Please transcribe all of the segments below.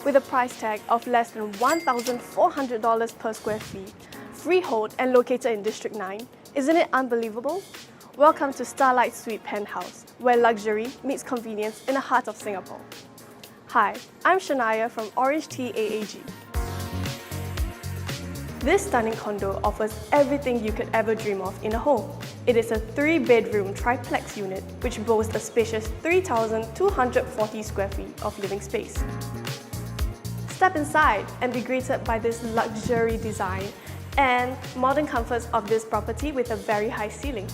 with a price tag of less than $1,400 per square feet, freehold and located in District 9. Isn't it unbelievable? Welcome to Starlight Suite Penthouse, where luxury meets convenience in the heart of Singapore. Hi, I'm Shania from OrangeTee AAG. This stunning condo offers everything you could ever dream of in a home. It is a 3-bedroom triplex unit which boasts a spacious 3,240 square feet of living space. Step inside and be greeted by this luxury design and modern comforts of this property with a very high ceiling.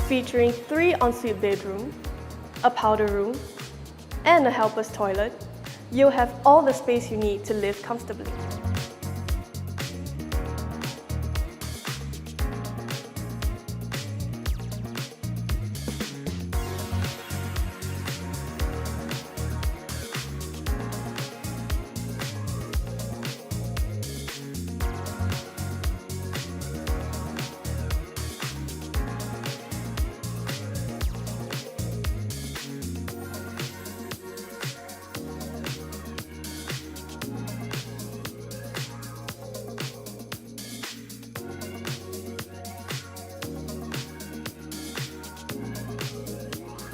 Featuring 3 ensuite bedrooms, a powder room, and a helper's toilet, you'll have all the space you need to live comfortably.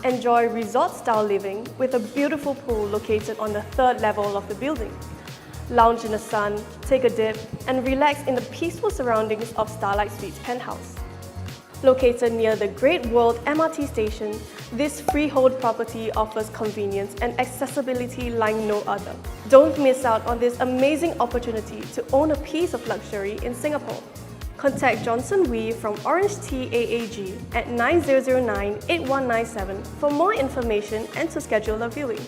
Enjoy resort-style living with a beautiful pool located on the 3rd level of the building. Lounge in the sun, take a dip, and relax in the peaceful surroundings of Starlight Suites Penthouse. Located near the Great World MRT station, this freehold property offers convenience and accessibility like no other. Don't miss out on this amazing opportunity to own a piece of luxury in Singapore. Contact Johnson Wee from OrangeTee AAG at 9009-8197 for more information and to schedule a viewing.